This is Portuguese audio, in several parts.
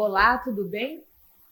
Olá, tudo bem?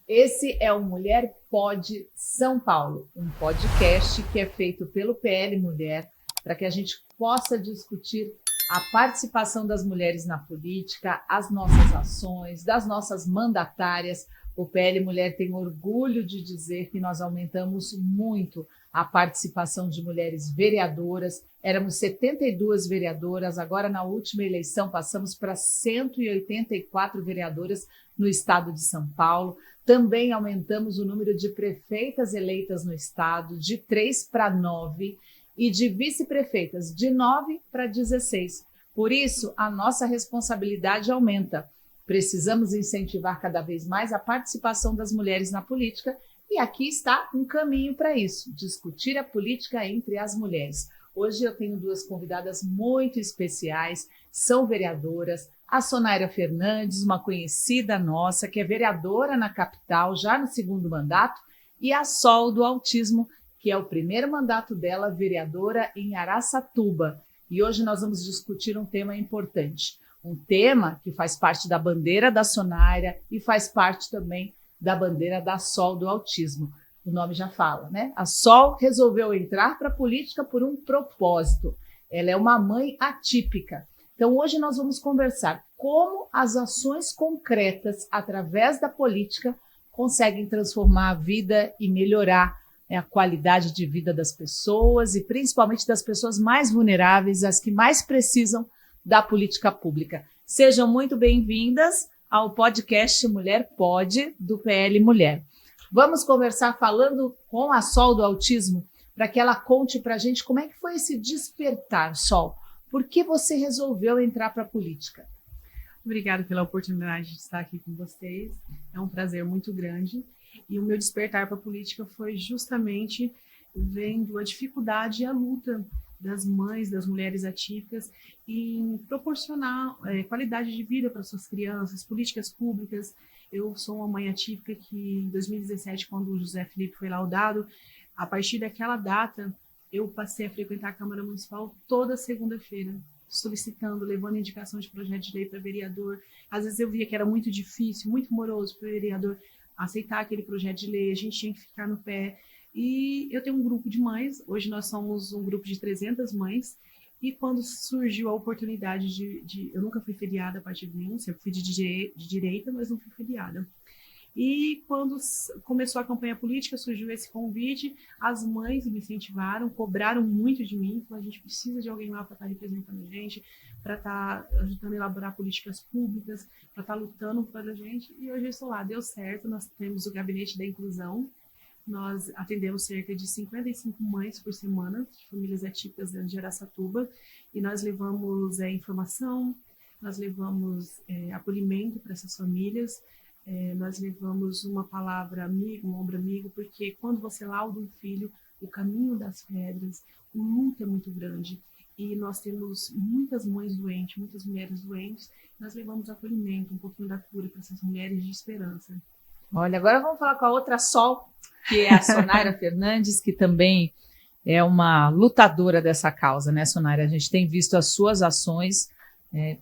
Esse é o Mulher Pode São Paulo, um podcast que é feito pelo PL Mulher para que a gente possa discutir a participação das mulheres na política, as nossas ações, das nossas mandatárias. O PL Mulher tem orgulho de dizer que nós aumentamos muito a participação de mulheres vereadoras. Éramos 72 vereadoras, agora na última eleição passamos para 184 vereadoras no estado de São Paulo. Também aumentamos o número de prefeitas eleitas no estado de 3 para 9 e de vice-prefeitas de 9 para 16. Por isso, a nossa responsabilidade aumenta. Precisamos incentivar cada vez mais a participação das mulheres na política e aqui está um caminho para isso, discutir a política entre as mulheres. Hoje eu tenho duas convidadas muito especiais, são vereadoras, a Sonaira Fernandes, uma conhecida nossa, que é vereadora na capital, já no segundo mandato, e a Sol do Autismo, que é o primeiro mandato dela, vereadora em Araçatuba. E hoje nós vamos discutir um tema importante, um tema que faz parte da bandeira da Sonaira e faz parte também da bandeira da Sol do Autismo. O nome já fala, né? A Sol resolveu entrar para a política por um propósito. Ela é uma mãe atípica. Então, hoje nós vamos conversar como as ações concretas, através da política, conseguem transformar a vida e melhorar a qualidade de vida das pessoas e principalmente das pessoas mais vulneráveis, as que mais precisam da política pública. Sejam muito bem-vindas ao podcast Mulher Pode, do PL Mulher. Vamos conversar falando com a Sol do Autismo, para que ela conte para a gente como é que foi esse despertar, Sol. Por que você resolveu entrar para a política? Obrigada pela oportunidade de estar aqui com vocês. É um prazer muito grande. E o meu despertar para a política foi justamente vendo a dificuldade e a luta das mães, das mulheres atípicas, em proporcionar qualidade de vida para suas crianças, políticas públicas. Eu sou uma mãe atípica que, em 2017, quando o José Felipe foi laudado, a partir daquela data, eu passei a frequentar a Câmara Municipal toda segunda-feira, solicitando, levando indicação de projeto de lei para vereador. Às vezes eu via que era muito difícil, muito moroso para o vereador aceitar aquele projeto de lei, a gente tinha que ficar no pé. E eu tenho um grupo de mães, hoje nós somos um grupo de 300 mães, e quando surgiu a oportunidade eu nunca fui filiada a partido nenhum, sempre fui de direita, mas não fui filiada. E quando começou a campanha política, surgiu esse convite, as mães me incentivaram, cobraram muito de mim, falaram, a gente precisa de alguém lá para estar representando a gente, para estar ajudando a elaborar políticas públicas, para estar lutando pela gente, e hoje eu estou lá, deu certo, nós temos o Gabinete da Inclusão, nós atendemos cerca de 55 mães por semana, de famílias atípicas dentro de Araçatuba, e nós levamos informação, nós levamos acolhimento para essas famílias, nós levamos uma palavra amigo, um ombro amigo, porque quando você lauda um filho, o caminho das pedras, o luto é muito grande. E nós temos muitas mães doentes, muitas mulheres doentes, nós levamos acolhimento, um pouquinho da cura para essas mulheres de esperança. Olha, agora vamos falar com a outra Sol, que é a Sonaira Fernandes, que também é uma lutadora dessa causa, né, Sonaira? A gente tem visto as suas ações,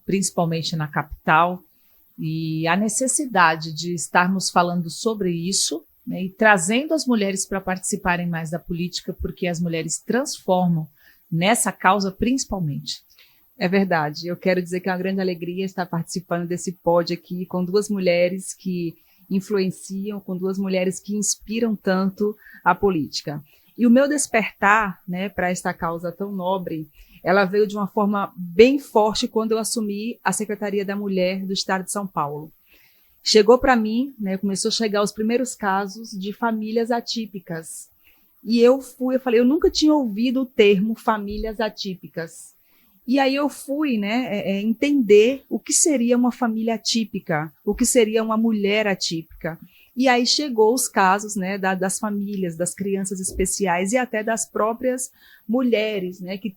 principalmente na capital, e a necessidade de estarmos falando sobre isso, né, e trazendo as mulheres para participarem mais da política, porque as mulheres transformam nessa causa principalmente. É verdade. Eu quero dizer que é uma grande alegria estar participando desse pod aqui com duas mulheres que influenciam, com duas mulheres que inspiram tanto a política. E o meu despertar, né, para esta causa tão nobre, ela veio de uma forma bem forte quando eu assumi a Secretaria da Mulher do Estado de São Paulo. Chegou para mim, né, começou a chegar os primeiros casos de famílias atípicas. E eu falei, eu nunca tinha ouvido o termo famílias atípicas. E aí eu fui, né, entender o que seria uma família atípica, o que seria uma mulher atípica. E aí chegou os casos, né, das famílias, das crianças especiais e até das próprias mulheres, né, que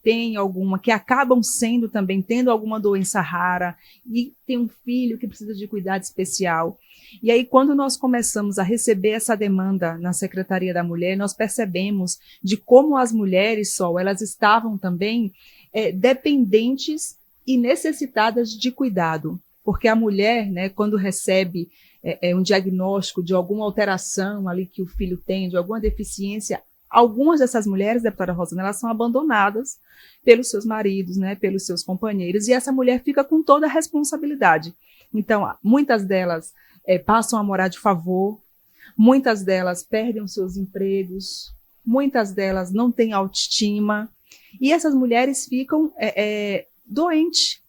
acabam sendo também, tendo alguma doença rara e tem um filho que precisa de cuidado especial. E aí, quando nós começamos a receber essa demanda na Secretaria da Mulher, nós percebemos de como as mulheres, elas estavam também dependentes e necessitadas de cuidado. Porque a mulher, né, quando recebe um diagnóstico de alguma alteração ali que o filho tem, de alguma deficiência, algumas dessas mulheres, deputada Rosana, elas são abandonadas pelos seus maridos, né, pelos seus companheiros, e essa mulher fica com toda a responsabilidade. Então, muitas delas passam a morar de favor, muitas delas perdem os seus empregos, muitas delas não têm autoestima, e essas mulheres ficam doentes.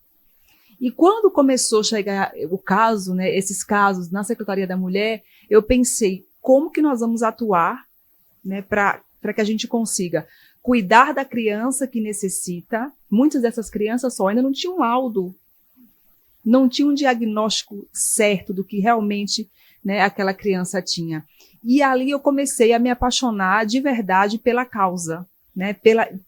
E quando começou a chegar o caso, né, esses casos na Secretaria da Mulher, eu pensei, como que nós vamos atuar, né, para que a gente consiga cuidar da criança que necessita. Muitas dessas crianças só ainda não tinham laudo, não tinham um diagnóstico certo do que realmente, né, aquela criança tinha. E ali eu comecei a me apaixonar de verdade pela causa, né,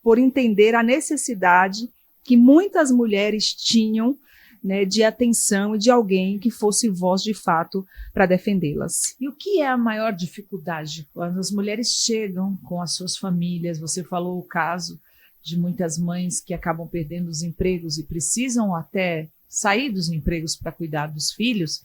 por entender a necessidade que muitas mulheres tinham, né, de atenção e de alguém que fosse voz de fato para defendê-las. E o que é a maior dificuldade quando as mulheres chegam com as suas famílias? Você falou o caso de muitas mães que acabam perdendo os empregos e precisam até sair dos empregos para cuidar dos filhos.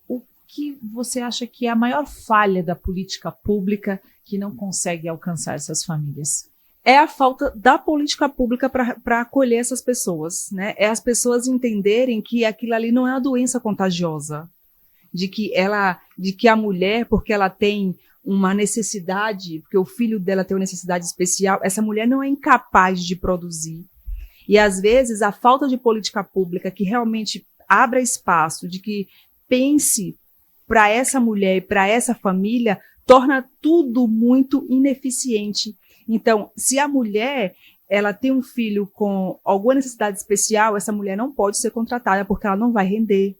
O que você acha que é a maior falha da política pública que não consegue alcançar essas famílias? É a falta da política pública para acolher essas pessoas, né? É as pessoas entenderem que aquilo ali não é uma doença contagiosa, de que a mulher, porque ela tem uma necessidade, porque o filho dela tem uma necessidade especial, essa mulher não é incapaz de produzir. E às vezes a falta de política pública que realmente abra espaço, de que pense para essa mulher e para essa família, torna tudo muito ineficiente. Então, se a mulher ela tem um filho com alguma necessidade especial, essa mulher não pode ser contratada porque ela não vai render.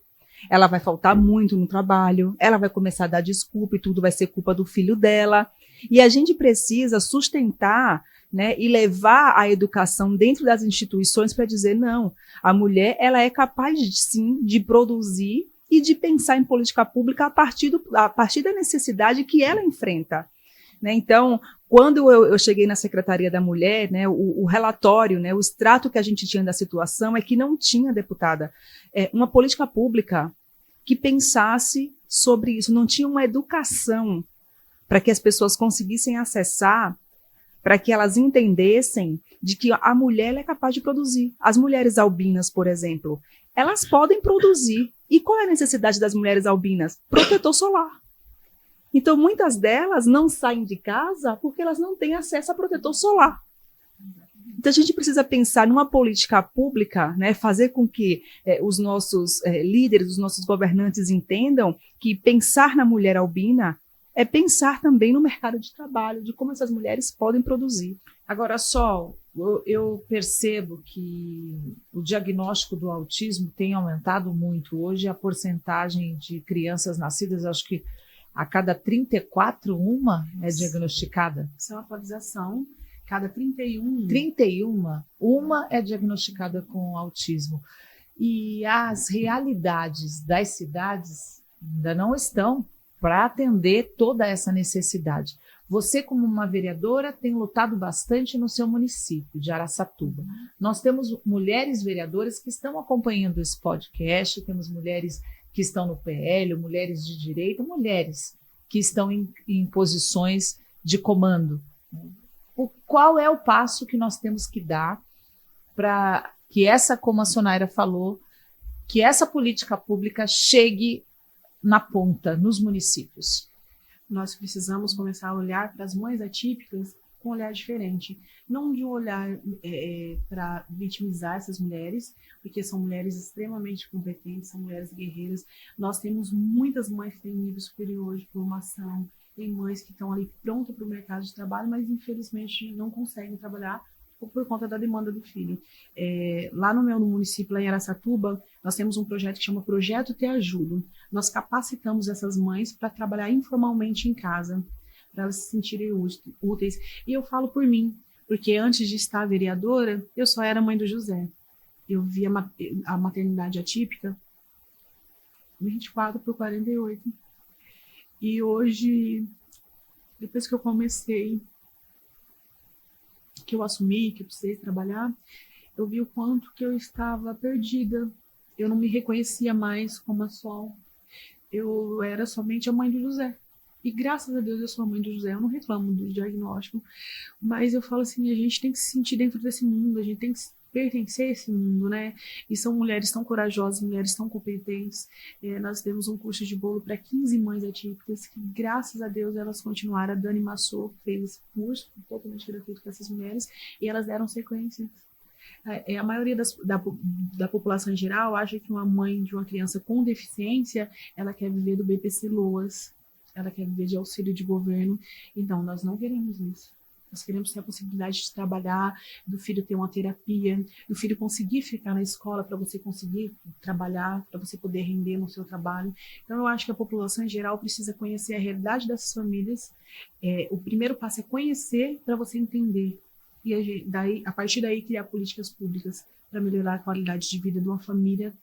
Ela vai faltar muito no trabalho, ela vai começar a dar desculpa e tudo vai ser culpa do filho dela. E a gente precisa sustentar, né, e levar a educação dentro das instituições para dizer, não, a mulher ela é capaz, sim, de produzir e de pensar em política pública a partir da necessidade que ela enfrenta. Né? Então, quando eu cheguei na Secretaria da Mulher, né, o relatório, né, o extrato que a gente tinha da situação é que não tinha, deputada, uma política pública que pensasse sobre isso, não tinha uma educação para que as pessoas conseguissem acessar, para que elas entendessem de que a mulher ela é capaz de produzir. As mulheres albinas, por exemplo, elas podem produzir. E qual é a necessidade das mulheres albinas? Protetor solar. Então, muitas delas não saem de casa porque elas não têm acesso a protetor solar. Então, a gente precisa pensar numa política pública, né, fazer com que os nossos líderes, os nossos governantes entendam que pensar na mulher albina é pensar também no mercado de trabalho, de como essas mulheres podem produzir. Agora, Sol, eu percebo que o diagnóstico do autismo tem aumentado muito. Hoje, a porcentagem de crianças nascidas, acho que a cada 34, uma é diagnosticada. Isso é uma atualização. Cada 31. 31, uma é diagnosticada com autismo. E as realidades das cidades ainda não estão para atender toda essa necessidade. Você, como uma vereadora, tem lutado bastante no seu município de Araçatuba. Nós temos mulheres vereadoras que estão acompanhando esse podcast, temos mulheres que estão no PL, mulheres de direita, mulheres que estão em posições de comando. Qual é o passo que nós temos que dar para que como a Sonaira falou, que essa política pública chegue na ponta, nos municípios? Nós precisamos começar a olhar para as mães atípicas com um olhar diferente. Não de um olhar para vitimizar essas mulheres, porque são mulheres extremamente competentes, são mulheres guerreiras. Nós temos muitas mães que têm nível superior de formação, tem mães que estão ali prontas para o mercado de trabalho, mas infelizmente não conseguem trabalhar por conta da demanda do filho. Lá no município, lá em Araçatuba, nós temos um projeto que chama Projeto Te Ajudo. Nós capacitamos essas mães para trabalhar informalmente em casa, para elas se sentirem úteis. E eu falo por mim, porque antes de estar vereadora, eu só era mãe do José. Eu via a maternidade atípica 24/48. E hoje, depois que eu comecei, que eu assumi, que eu precisei trabalhar, eu vi o quanto que eu estava perdida. Eu não me reconhecia mais como a Sol. eu era somente a mãe do José. E graças a Deus eu sou a mãe do José, eu não reclamo do diagnóstico, mas eu falo assim, a gente tem que se sentir dentro desse mundo, a gente tem que pertencer a esse mundo, né? E são mulheres tão corajosas, mulheres tão competentes. Nós temos um curso de bolo para 15 mães atípicas, que graças a Deus elas continuaram. A Dani Massou fez esse curso totalmente gratuito com essas mulheres, e elas deram sequência. A maioria da população em geral acha que uma mãe de uma criança com deficiência, ela quer viver do BPC Loas, ela quer viver de auxílio de governo. Então, nós não queremos isso. Nós queremos ter a possibilidade de trabalhar, do filho ter uma terapia, do filho conseguir ficar na escola para você conseguir trabalhar, para você poder render no seu trabalho. Então, eu acho que a população em geral precisa conhecer a realidade dessas famílias. O primeiro passo é conhecer para você entender. E a partir daí, criar políticas públicas para melhorar a qualidade de vida de uma família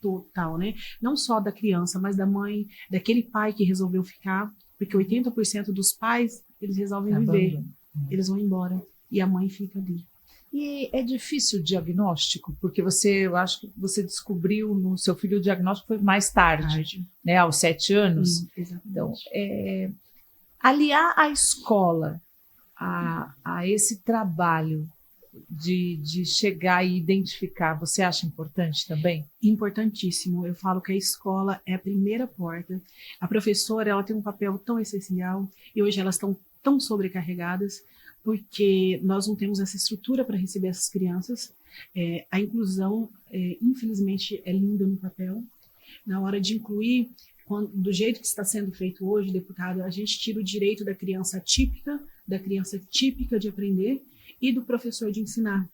total, né? Não só da criança, mas da mãe, daquele pai que resolveu ficar, porque 80% dos pais, eles resolvem viver, eles vão embora, e a mãe fica ali. E é difícil o diagnóstico, porque eu acho que você descobriu no seu filho o diagnóstico foi mais tarde, né? Aos 7 anos. Exatamente. Então, aliar a escola a esse trabalho de chegar e identificar, você acha importante também? Importantíssimo. Eu falo que a escola é a primeira porta. A professora, ela tem um papel tão essencial, e hoje elas estão tão sobrecarregadas, porque nós não temos essa estrutura para receber essas crianças. A inclusão, infelizmente, é linda no papel. Na hora de incluir, do jeito que está sendo feito hoje, deputada, a gente tira o direito da criança típica de aprender, e do professor de ensinar.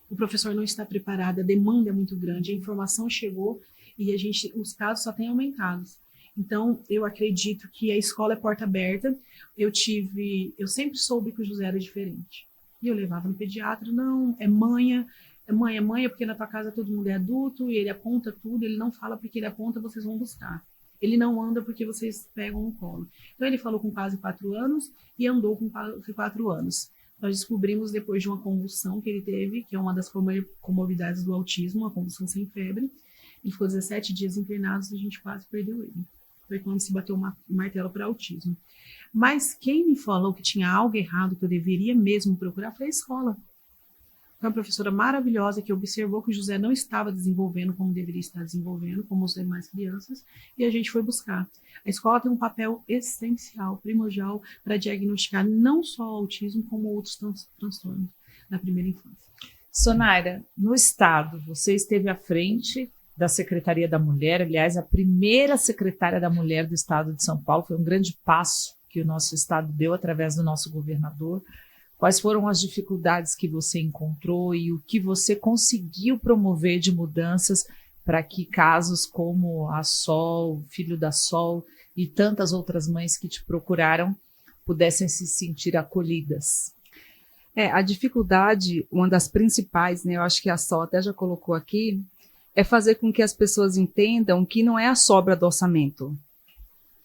O professor não está preparado, a demanda é muito grande, a informação chegou e os casos só têm aumentado. Então, eu acredito que a escola é porta aberta. Eu sempre soube que o José era diferente. E eu levava no pediatra, não, é manha, porque na tua casa todo mundo é adulto, e ele aponta tudo, ele não fala porque ele aponta, vocês vão buscar. Ele não anda porque vocês pegam no colo. Então, ele falou com quase 4 anos e andou com quase 4 anos. Nós descobrimos depois de uma convulsão que ele teve, que é uma das comorbidades do autismo, uma convulsão sem febre. Ele ficou 17 dias internado e a gente quase perdeu ele. Foi quando se bateu o martelo para autismo. Mas quem me falou que tinha algo errado, que eu deveria mesmo procurar, foi a escola. Foi uma professora maravilhosa que observou que o José não estava desenvolvendo como deveria estar desenvolvendo, como as demais crianças, e a gente foi buscar. A escola tem um papel essencial, primordial, para diagnosticar não só o autismo, como outros transtornos na primeira infância. Sonaira, no Estado, você esteve à frente da Secretaria da Mulher, aliás, a primeira secretária da Mulher do Estado de São Paulo, foi um grande passo que o nosso Estado deu através do nosso governador. Quais foram as dificuldades que você encontrou e o que você conseguiu promover de mudanças para que casos como a Sol, filho da Sol e tantas outras mães que te procuraram pudessem se sentir acolhidas? A dificuldade, uma das principais, né, eu acho que a Sol até já colocou aqui, é fazer com que as pessoas entendam que não é a sobra do orçamento,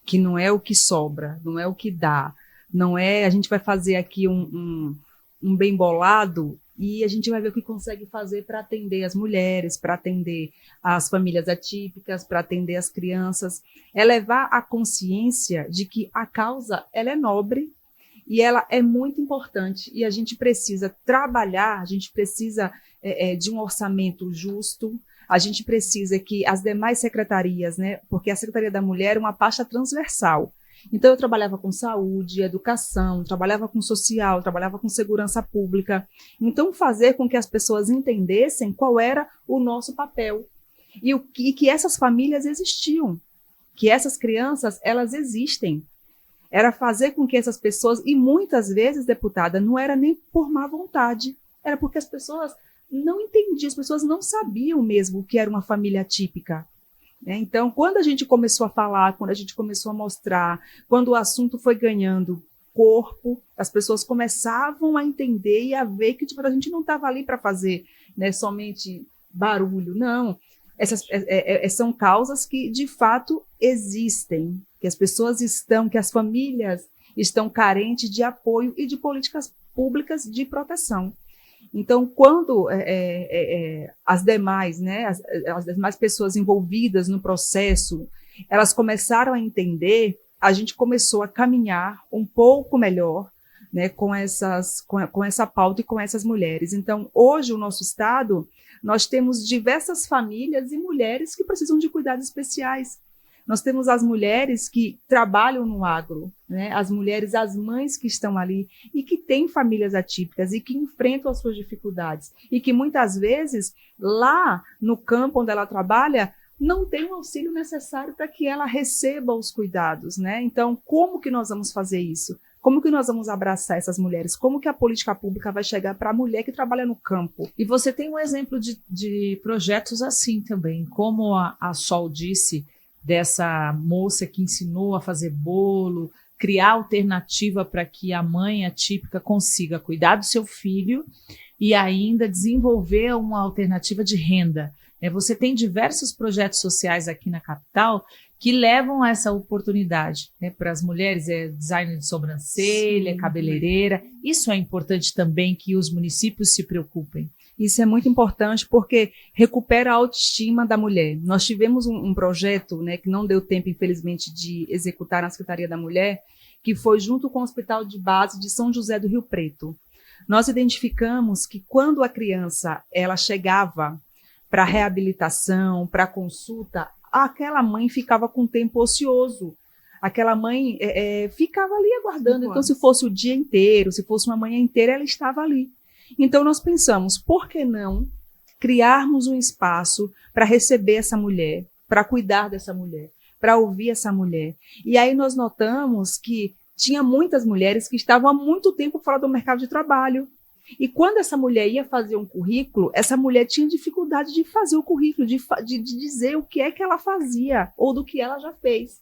que não é o que sobra, não é o que dá. Não é, a gente vai fazer aqui um bem bolado e a gente vai ver o que consegue fazer para atender as mulheres, para atender as famílias atípicas, para atender as crianças. É levar a consciência de que a causa ela é nobre e ela é muito importante. E a gente precisa trabalhar, a gente precisa de um orçamento justo, a gente precisa que as demais secretarias, né, porque a Secretaria da Mulher é uma pasta transversal. Então, eu trabalhava com saúde, educação, trabalhava com social, trabalhava com segurança pública. Então, fazer com que as pessoas entendessem qual era o nosso papel e que essas famílias existiam, que essas crianças, elas existem. Era fazer com que essas pessoas, e muitas vezes, deputada, não era nem por má vontade, era porque as pessoas não entendiam, as pessoas não sabiam mesmo o que era uma família atípica. Então, quando a gente começou a falar, quando a gente começou a mostrar, quando o assunto foi ganhando corpo, as pessoas começavam a entender e a ver que a gente não estava ali para fazer, né, somente barulho, não. Essas são causas que, de fato, existem, que as pessoas que as famílias estão carentes de apoio e de políticas públicas de proteção. Então, quando as demais, né, as demais pessoas envolvidas no processo elas começaram a entender, a gente começou a caminhar um pouco melhor, né, com essa pauta e com essas mulheres. Então, hoje, o nosso estado, nós temos diversas famílias e mulheres que precisam de cuidados especiais. Nós temos as mulheres que trabalham no agro, né, as mulheres, as mães que estão ali e que têm famílias atípicas e que enfrentam as suas dificuldades e que muitas vezes, lá no campo onde ela trabalha, não tem o auxílio necessário para que ela receba os cuidados, né? Então, como que nós vamos fazer isso? Como que nós vamos abraçar essas mulheres? Como que a política pública vai chegar para a mulher que trabalha no campo? E você tem um exemplo de projetos assim também, como a Sol disse, dessa moça que ensinou a fazer bolo, criar alternativa para que a mãe atípica consiga cuidar do seu filho e ainda desenvolver uma alternativa de renda. Você tem diversos projetos sociais aqui na capital que levam a essa oportunidade, né, para as mulheres, design de sobrancelha, sim, cabeleireira. Isso é importante também que os municípios se preocupem. Isso é muito importante porque recupera a autoestima da mulher. Nós tivemos um projeto, né, que não deu tempo, infelizmente, de executar na Secretaria da Mulher, que foi junto com o Hospital de Base de São José do Rio Preto. Nós identificamos que quando a criança ela chegava para reabilitação, para consulta, aquela mãe ficava com tempo ocioso. Aquela mãe ficava ali aguardando. Então, se fosse o dia inteiro, se fosse uma manhã inteira, ela estava ali. Então, nós pensamos, por que não criarmos um espaço para receber essa mulher, para cuidar dessa mulher, para ouvir essa mulher? E aí nós notamos que tinha muitas mulheres que estavam há muito tempo fora do mercado de trabalho. E quando essa mulher ia fazer um currículo, essa mulher tinha dificuldade de fazer o currículo, de dizer o que é que ela fazia ou do que ela já fez.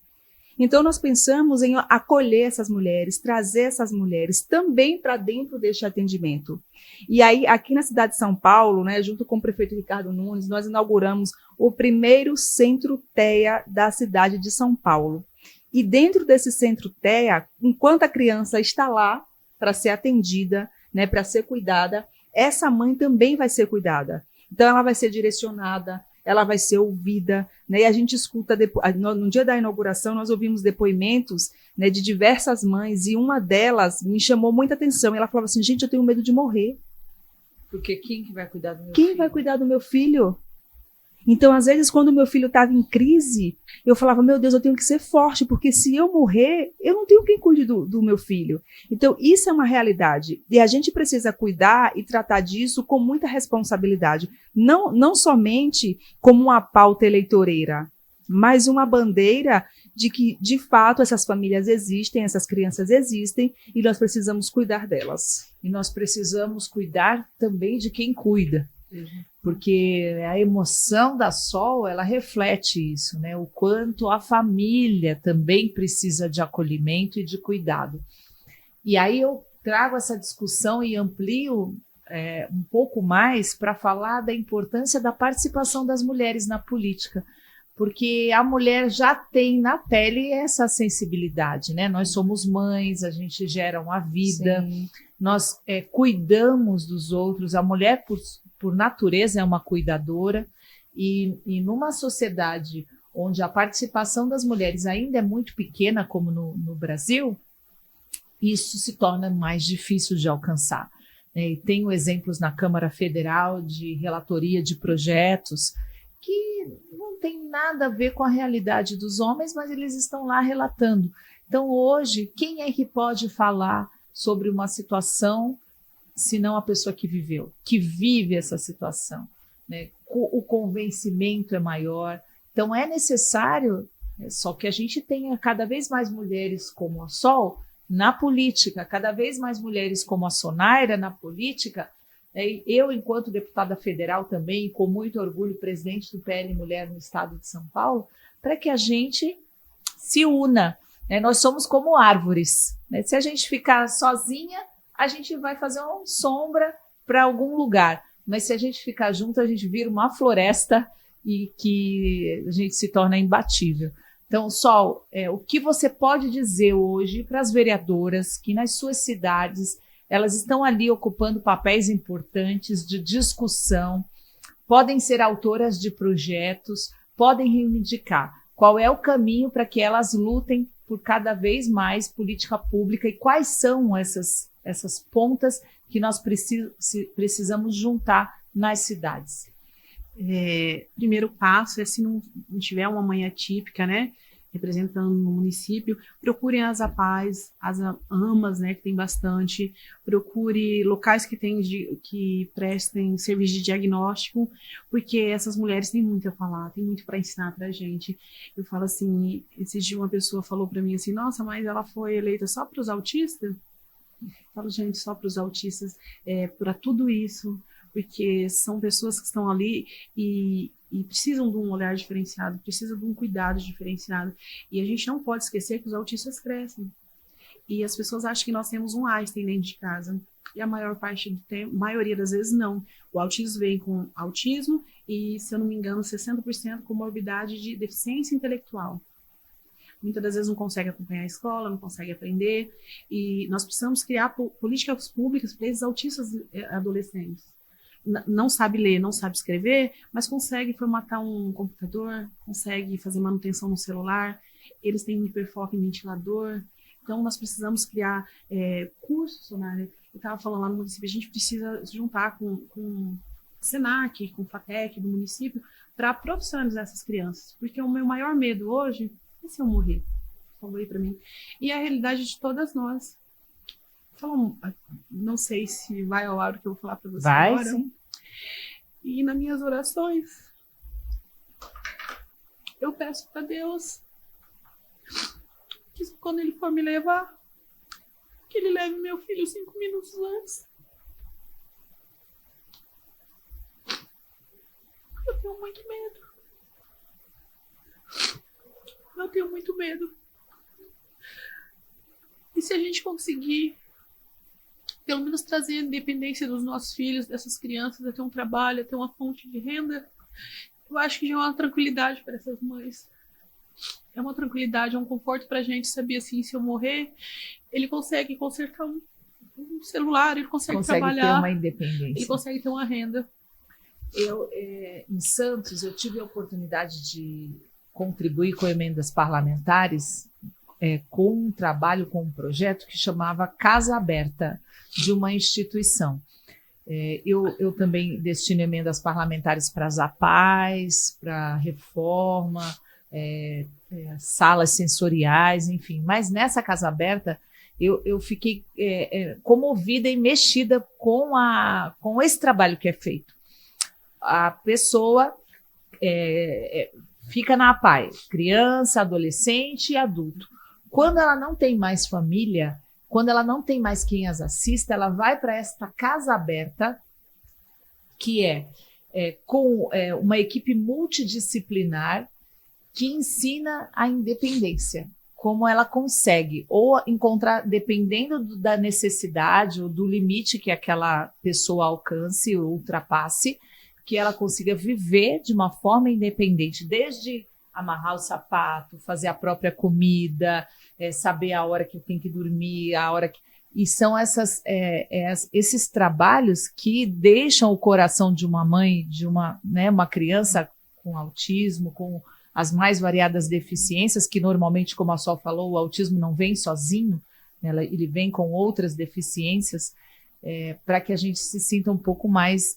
Então, nós pensamos em acolher essas mulheres, trazer essas mulheres também para dentro deste atendimento. E aí, aqui na cidade de São Paulo, né, junto com o prefeito Ricardo Nunes, nós inauguramos o primeiro Centro TEA da cidade de São Paulo. E dentro desse Centro TEA, enquanto a criança está lá para ser atendida, né, para ser cuidada, essa mãe também vai ser cuidada. Então, ela vai ser direcionada, ela vai ser ouvida, né, e a gente escuta, no dia da inauguração, nós ouvimos depoimentos, né, de diversas mães, e uma delas me chamou muita atenção, ela falava assim, gente, eu tenho medo de morrer. Porque quem que vai cuidar do meu filho? Quem vai cuidar do meu filho? Então, às vezes, quando meu filho estava em crise, eu falava, meu Deus, eu tenho que ser forte, porque se eu morrer, eu não tenho quem cuide do meu filho. Então, isso é uma realidade. E a gente precisa cuidar e tratar disso com muita responsabilidade. Não somente como uma pauta eleitoreira, mas uma bandeira de que, de fato, essas famílias existem, essas crianças existem, e nós precisamos cuidar delas. E nós precisamos cuidar também de quem cuida. Porque a emoção da Sol, ela reflete isso, né? O quanto a família também precisa de acolhimento e de cuidado. E aí eu trago essa discussão e amplio um pouco mais para falar da importância da participação das mulheres na política, porque a mulher já tem na pele essa sensibilidade, né? Nós somos mães, a gente gera uma vida, sim, nós cuidamos dos outros, a mulher por natureza é uma cuidadora, e numa sociedade onde a participação das mulheres ainda é muito pequena, como no Brasil, isso se torna mais difícil de alcançar. E tenho exemplos na Câmara Federal de relatoria de projetos que não tem nada a ver com a realidade dos homens, mas eles estão lá relatando. Então, hoje, quem é que pode falar sobre uma situação senão a pessoa que viveu, que vive essa situação, né? O convencimento é maior. Então, é necessário, só que a gente tenha cada vez mais mulheres como a Sol na política, cada vez mais mulheres como a Sonaira na política. Eu, enquanto deputada federal também, com muito orgulho, presidente do PL Mulher no estado de São Paulo, para que a gente se una. Nós somos como árvores. Se a gente ficar sozinha, a gente vai fazer uma sombra para algum lugar. Mas se a gente ficar junto, a gente vira uma floresta e que a gente se torna imbatível. Então, Sol, o que você pode dizer hoje para as vereadoras que nas suas cidades elas estão ali ocupando papéis importantes de discussão, podem ser autoras de projetos, podem reivindicar. qual é o caminho para que elas lutem por cada vez mais política pública e quais são essas pontas que nós precisamos juntar nas cidades? Primeiro passo é, se não tiver uma mãe atípica, né, representando no município, procurem as APAES, as AMAs, né, que tem bastante, procure locais que prestem serviço de diagnóstico, porque essas mulheres têm muito a falar, têm muito para ensinar para a gente. Eu falo assim, esses dias uma pessoa falou para mim assim, nossa, mas ela foi eleita só para os autistas? Eu falo, gente, só para os autistas, para tudo isso, porque são pessoas que estão ali e precisam de um olhar diferenciado, precisam de um cuidado diferenciado. E a gente não pode esquecer que os autistas crescem. E as pessoas acham que nós temos um Einstein dentro de casa. E a maior parte do tempo, maioria das vezes, não. O autismo vem com autismo e, se eu não me engano, 60% com morbidade de deficiência intelectual. Muitas das vezes não consegue acompanhar a escola, não consegue aprender. E nós precisamos criar políticas públicas para esses autistas adolescentes. Não sabe ler, não sabe escrever, mas consegue formatar um computador, consegue fazer manutenção no celular, eles têm hiperfoco em ventilador. Então, nós precisamos criar cursos na área. Eu estava falando lá no município, a gente precisa se juntar com o Senac, com o FATEC do município, para profissionalizar essas crianças. Porque o meu maior medo hoje é se eu morrer. Falou aí para mim. E é a realidade de todas nós. Não sei se vai ao ar o que eu vou falar para você agora. Sim. E nas minhas orações, eu peço para Deus que quando Ele for me levar, que Ele leve meu filho 5 minutos antes. Eu tenho muito medo. Eu tenho muito medo. E se a gente conseguir pelo menos trazer a independência dos nossos filhos, dessas crianças, a ter um trabalho, a ter uma fonte de renda, eu acho que já é uma tranquilidade para essas mães. É uma tranquilidade, é um conforto para a gente saber assim, se eu morrer, ele consegue consertar um celular, ele consegue trabalhar. Ter uma independência. Ele consegue ter uma renda. Em Santos, eu tive a oportunidade de contribuir com emendas parlamentares com um trabalho, com um projeto que chamava Casa Aberta, de uma instituição. Eu também destino emendas parlamentares para as APAES, para reforma, salas sensoriais, enfim. Mas nessa Casa Aberta, eu fiquei comovida e mexida com esse trabalho que é feito. A pessoa fica na APAE, criança, adolescente e adulto. Quando ela não tem mais família, quando ela não tem mais quem as assista, ela vai para esta Casa Aberta, que com uma equipe multidisciplinar que ensina a independência, como ela consegue, ou encontrar, dependendo da necessidade ou do limite que aquela pessoa alcance ou ultrapasse, que ela consiga viver de uma forma independente, desde amarrar o sapato, fazer a própria comida, saber a hora que tem que dormir, a hora que... E são esses trabalhos que deixam o coração de uma mãe, de uma criança com autismo, com as mais variadas deficiências, que normalmente, como a Sol falou, o autismo não vem sozinho, né, ele vem com outras deficiências, para que a gente se sinta um pouco mais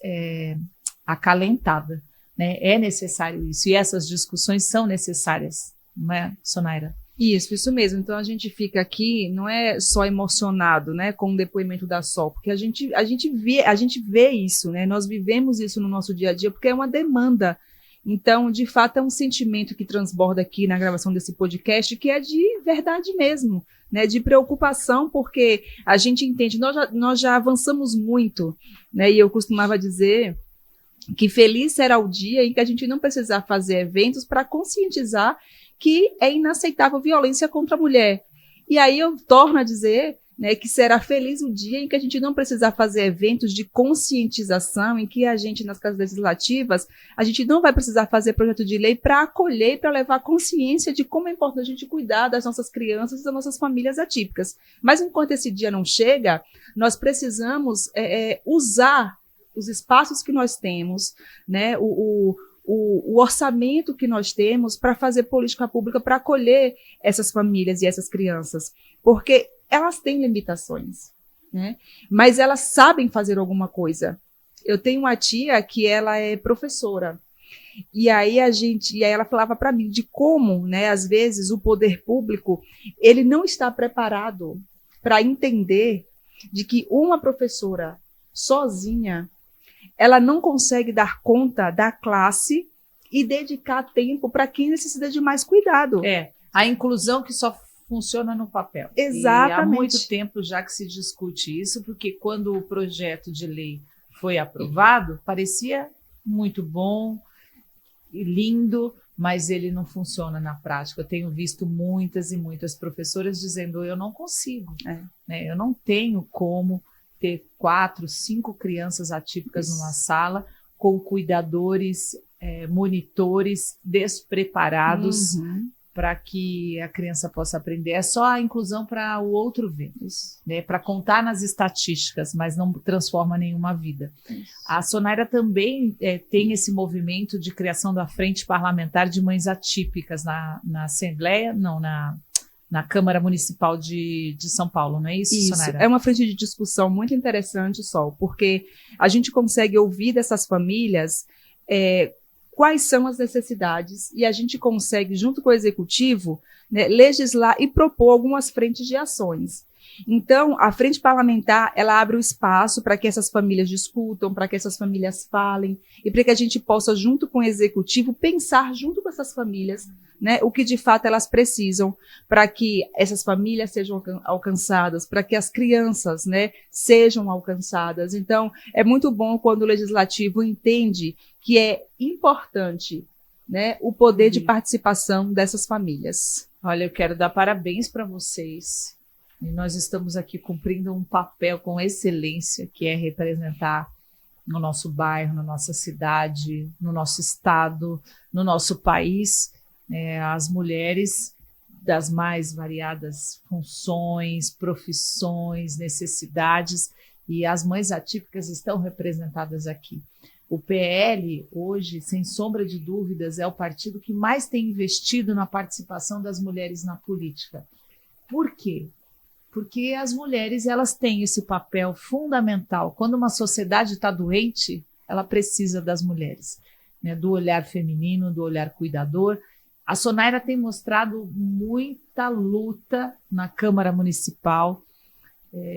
acalentada. Né? É necessário isso, e essas discussões são necessárias, não é, Sonaira? Isso mesmo. Então a gente fica aqui, não é só emocionado, né, com o depoimento da Sol, porque a gente vê isso, né, nós vivemos isso no nosso dia a dia, porque é uma demanda. Então, de fato, é um sentimento que transborda aqui na gravação desse podcast, que é de verdade mesmo, né, de preocupação, porque a gente entende, nós já avançamos muito, né, e eu costumava dizer que feliz será o dia em que a gente não precisar fazer eventos para conscientizar que é inaceitável violência contra a mulher. E aí eu torno a dizer, né, que será feliz o dia em que a gente não precisar fazer eventos de conscientização, em que a gente, nas casas legislativas, a gente não vai precisar fazer projeto de lei para acolher, para levar consciência de como é importante a gente cuidar das nossas crianças e das nossas famílias atípicas. Mas enquanto esse dia não chega, nós precisamos usar os espaços que nós temos, né, o orçamento que nós temos para fazer política pública para acolher essas famílias e essas crianças, porque elas têm limitações, né? Mas elas sabem fazer alguma coisa. Eu tenho uma tia que ela é professora, e aí ela falava para mim de como, né, às vezes o poder público ele não está preparado para entender de que uma professora sozinha ela não consegue dar conta da classe e dedicar tempo para quem necessita de mais cuidado. A inclusão que só funciona no papel. Exatamente. E há muito tempo já que se discute isso, porque quando o projeto de lei foi aprovado, parecia muito bom e lindo, mas ele não funciona na prática. Eu tenho visto muitas e muitas professoras dizendo, eu não consigo, né? Eu não tenho como ter 4, 5 crianças atípicas numa sala com cuidadores, monitores despreparados para que a criança possa aprender. É só a inclusão para o outro ver, né? Para contar nas estatísticas, mas não transforma nenhuma vida. A Sonaira também tem esse movimento de criação da Frente Parlamentar de Mães Atípicas na Assembleia, não, na Câmara Municipal de São Paulo, não é isso, Sonaira? É uma frente de discussão muito interessante, Sol, porque a gente consegue ouvir dessas famílias quais são as necessidades e a gente consegue, junto com o Executivo, né, legislar e propor algumas frentes de ações. Então, a frente parlamentar, ela abre o espaço para que essas famílias discutam, para que essas famílias falem e para que a gente possa, junto com o Executivo, pensar junto com essas famílias, né, o que de fato elas precisam para que essas famílias sejam alcançadas, para que as crianças, né, sejam alcançadas. Então, é muito bom quando o Legislativo entende que é importante, né, o poder de participação dessas famílias. Olha, eu quero dar parabéns para vocês. E nós estamos aqui cumprindo um papel com excelência, que é representar no nosso bairro, na nossa cidade, no nosso estado, no nosso país, as mulheres das mais variadas funções, profissões, necessidades, e as mães atípicas estão representadas aqui. O PL, hoje, sem sombra de dúvidas, é o partido que mais tem investido na participação das mulheres na política. Por quê? Porque as mulheres elas têm esse papel fundamental. Quando uma sociedade está doente, ela precisa das mulheres, né? Do olhar feminino, do olhar cuidador. A Sonaira tem mostrado muita luta na Câmara Municipal,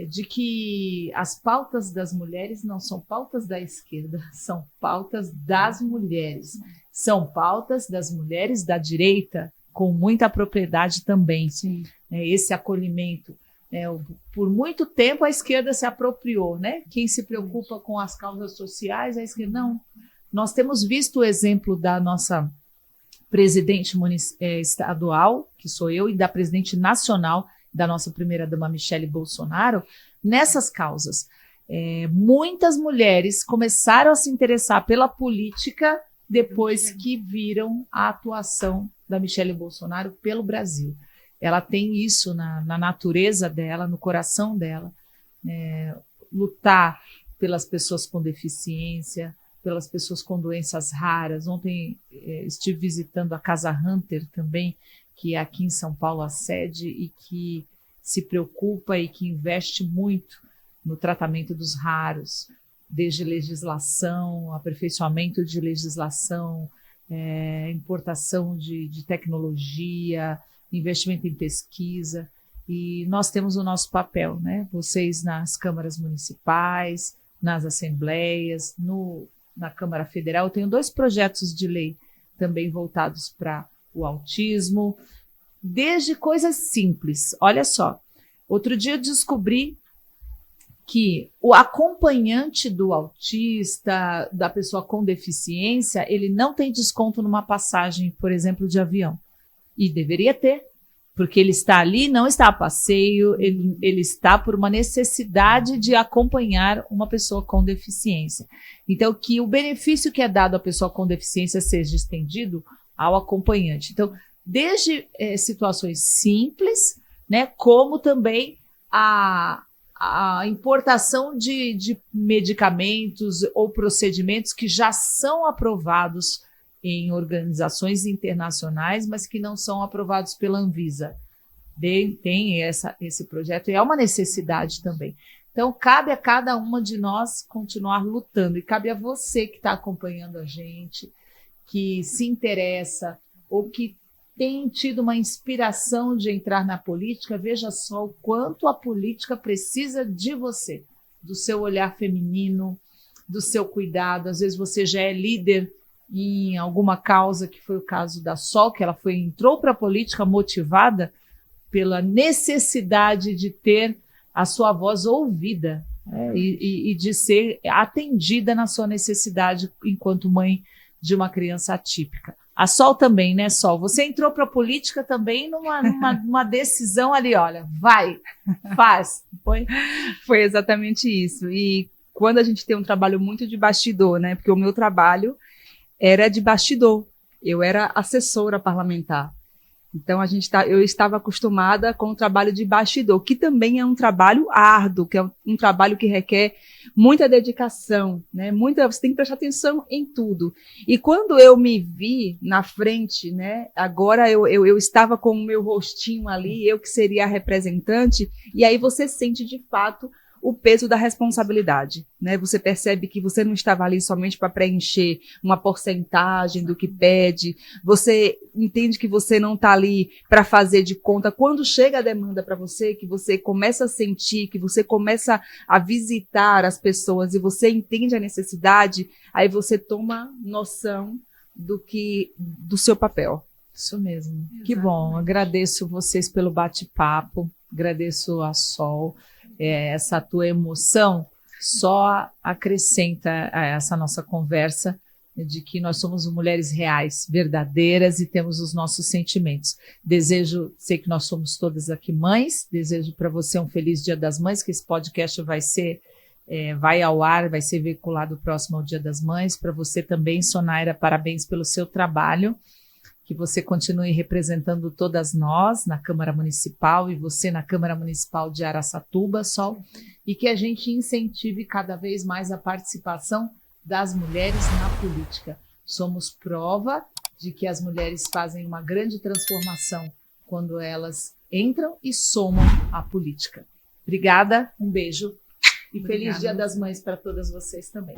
de que as pautas das mulheres não são pautas da esquerda, são pautas das mulheres. São pautas das mulheres da direita, com muita propriedade também. Sim. Esse acolhimento. Por muito tempo a esquerda se apropriou, né? Quem se preocupa com as causas sociais, a esquerda não. Nós temos visto o exemplo da nossa presidente estadual, que sou eu, e da presidente nacional, da nossa primeira-dama Michele Bolsonaro, nessas causas. Muitas mulheres começaram a se interessar pela política depois que viram a atuação da Michele Bolsonaro pelo Brasil. Ela tem isso na natureza dela, no coração dela, lutar pelas pessoas com deficiência, pelas pessoas com doenças raras. Ontem estive visitando a Casa Hunter também, que é aqui em São Paulo a sede e que se preocupa e que investe muito no tratamento dos raros, desde legislação, aperfeiçoamento de legislação, importação de tecnologia, investimento em pesquisa, e nós temos o nosso papel, né? Vocês nas câmaras municipais, nas assembleias, na Câmara Federal. Eu tenho 2 projetos de lei também voltados para o autismo, desde coisas simples. Olha só, outro dia eu descobri que o acompanhante do autista, da pessoa com deficiência, ele não tem desconto numa passagem, por exemplo, de avião. E deveria ter, porque ele está ali, não está a passeio, ele está por uma necessidade de acompanhar uma pessoa com deficiência. Então, que o benefício que é dado à pessoa com deficiência seja estendido ao acompanhante. Então, desde situações simples, né, como também a importação de medicamentos ou procedimentos que já são aprovados em organizações internacionais, mas que não são aprovados pela Anvisa. Tem esse projeto e é uma necessidade também. Então, cabe a cada uma de nós continuar lutando, e cabe a você que está acompanhando a gente, que se interessa ou que tem tido uma inspiração de entrar na política. Veja só o quanto a política precisa de você, do seu olhar feminino, do seu cuidado. Às vezes você já é líder em alguma causa, que foi o caso da Sol, que ela entrou para a política motivada pela necessidade de ter a sua voz ouvida, e de ser atendida na sua necessidade enquanto mãe de uma criança atípica. A Sol também, né, Sol? Você entrou para a política também numa decisão ali, olha, vai, faz. Foi exatamente isso. E quando a gente tem um trabalho muito de bastidor, né, porque o meu trabalho era de bastidor, eu era assessora parlamentar. Então, eu estava acostumada com o trabalho de bastidor, que também é um trabalho árduo, que é um trabalho que requer muita dedicação, né? Você tem que prestar atenção em tudo. E quando eu me vi na frente, né? Agora eu estava com o meu rostinho ali, eu que seria a representante, e aí você sente de fato o peso da responsabilidade, né? Você percebe que você não estava ali somente para preencher uma porcentagem do que pede, você entende que você não está ali para fazer de conta. Quando chega a demanda para você, que você começa a sentir, que você começa a visitar as pessoas e você entende a necessidade, aí você toma noção do seu papel. Isso mesmo. Exatamente. Que bom. Agradeço vocês pelo bate-papo, agradeço a Sol. Essa tua emoção só acrescenta a essa nossa conversa de que nós somos mulheres reais, verdadeiras, e temos os nossos sentimentos. Sei que nós somos todas aqui mães, desejo para você um feliz Dia das Mães, que esse podcast vai ao ar, vai ser veiculado próximo ao Dia das Mães. Para você também, Sonaira, parabéns pelo seu trabalho. Que você continue representando todas nós na Câmara Municipal, e você na Câmara Municipal de Araçatuba, Sol, e que a gente incentive cada vez mais a participação das mulheres na política. Somos prova de que as mulheres fazem uma grande transformação quando elas entram e somam a política. Obrigada, um beijo e feliz Dia das Mães para todas vocês também.